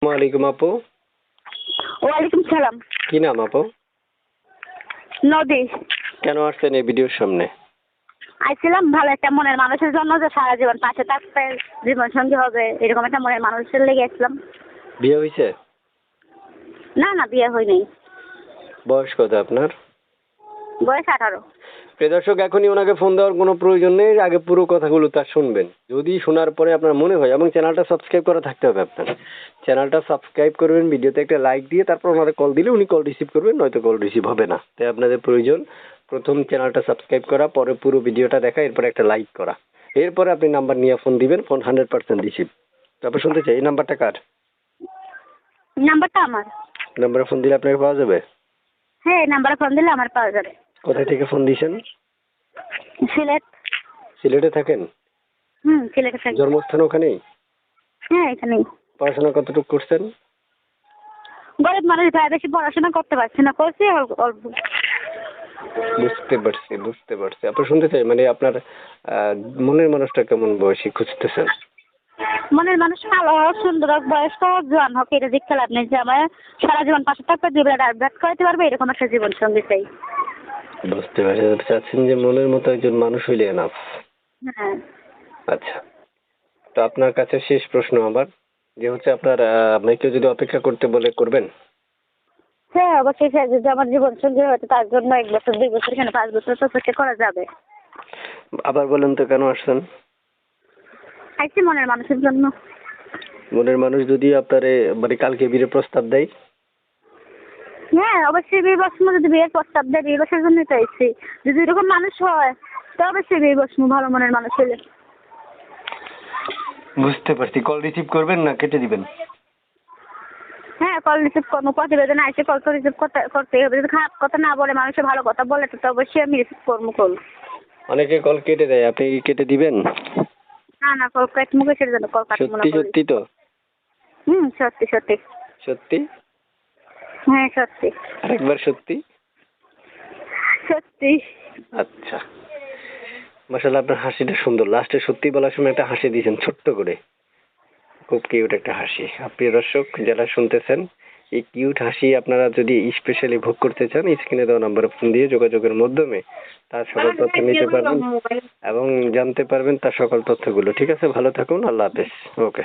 ওয়ালাইকুম আপু। ওয়ালাইকুম সালাম। কি নাম আপু? নদী। কেন আসছেন এই ভিডিওর সামনে? আইছিলাম ভালো একটা মনের মানুষের জন্য, যে সারা জীবন পাশে থাকবে, জীবন সঙ্গী হবে, এরকম একটা মনের মানুষের লেগে আসলাম। বিয়ে হয়েছে? না না, বিয়ে হয়নি। বয়স কত আপনার? বয়স 18। প্রিয় দর্শক, এখনই ওনাকে ফোন দেওয়ার কোনো প্রয়োজন নেই, আগে পুরো কথাগুলো তার শুনবেন। যদি শোনার পরে আপনার মনে হয়, এবং চ্যানেলটা সাবস্ক্রাইব করা থাকতে হবে আপনার। চ্যানেলটা সাবস্ক্রাইব করবেন, ভিডিওতে একটা লাইক দিয়ে তারপর ওনাকে কল দিলে উনি কল রিসিভ করবেন, নয়তো কল রিসিভ হবে না। তাই আপনাদের প্রয়োজন প্রথম চ্যানেলটা সাবস্ক্রাইব করা, পরে পুরো ভিডিওটা দেখা, এরপরে একটা লাইক করা। এরপরে আপনি নাম্বার নিয়ে ফোন দিবেন, ফোন 100% রিসিভ। তারপর শুনতে চাই, এই নাম্বারটা কার? নাম্বারটা আমার। নাম্বারে ফোন দিলে আপনাকে পাওয়া যাবে? হ্যাঁ, এই নাম্বারে ফোন দিলে আমার পাওয়া যাবে। কোথায় থেকে ফোন দিয়েছেন? সিলেট। সিলেটে থাকেন? সিলেটে থাকি। জন্মস্থান ওখানেই? হ্যাঁ, এখানেই। পড়াশোনা কতটুকু করছেন? গরিব মানুষ ভাই, বেশি পড়াশোনা করতে পারছি না, করছি অল্প। বুঝতে পারছি। আপনার শুনতে চাই, মানে আপনার মনের মানুষটা কেমন বয়সী খুঁজতেছেন? মনের মানুষ ভালো হোক, সুন্দর হোক, বয়স্ক হোক, জোয়ান হোক, এটা দেখতে লাভ নেই। যে আমার সারা জীবন পাশে থাকবে, জীবনে আঘাত করাতে পারবে, এরকম একটা জীবন সঙ্গী চাই। বুঝতে পারছি। চাচ্ছেন যে মনের মতো একজন মানুষ হইলে এনাফ। হ্যাঁ। আচ্ছা, তো আপনার কাছে শেষ প্রশ্ন আমার, যে হচ্ছে আপনার মেয়েকে যদি অপেক্ষা করতে বলে করবেন? হ্যাঁ, অবশ্যই। স্যার, যদি আমার জীবন সঙ্গী হয়তো তার জন্য 1 বছর 2 বছর, কেন 5 বছর তো অপেক্ষা করা যাবে। আবার বলেন তো, কেন আসছেন? আইছি মনের মানুষের জন্য। মনের মানুষ যদি আপনারে মানে কালকে বিয়ের প্রস্তাব দেয়? হ্যাঁ, অবশ্যই বিয়ে বসমু। যদি বিয়ের প্রস্তাব দেয়, বিয়ে বসার জন্যই তো আইছি। যদি এরকম মানুষ হয় তো অবশ্যই বিয়ে বসমু, ভালো মনের মানুষ হলে। বুঝতে পারছি। কল রিসিভ করবেন না কেটে দিবেন? হ্যাঁ, কল রিসিভ করবো। প্রতিবেদন আইসে কল তো রিসিভ করতেই হবে। যদি খারাপ কথা না বলে, মানুষের ভালো কথা বলে, তো অবশ্যই আমি রিসিভ করবো কল। অনেকে কল কেটে দেয়, আপনি কি কেটে দিবেন? না না, কল কাটবো কিসের জন্য? কল কাটবো না। সত্যি সত্যি তো? সত্যি সত্যি। সত্যি? হ্যাঁ, সত্যি। আরেকবার সত্যি? সত্যি। আচ্ছা, মাশাআল্লাহ, আপনার হাসিটা সুন্দর। লাস্টে সত্যি বলার সময় একটা হাসি দিয়েছেন ছোট্ট করে, খুব কিউট একটা হাসি। প্রিয় দর্শক যারা শুনতেছেন, এই কিউট হাসি আপনারা যদি স্পেশালি ভোগ করতে চান, স্ক্রিনে দেওয়া নাম্বারে ফোন দিয়ে যোগাযোগের মাধ্যমে তার সকল তথ্য নিতে পারবেন এবং জানতে পারবেন তার সকল তথ্যগুলো। ঠিক আছে, ভালো থাকুন, আল্লাহ হাফেজ। ওকে।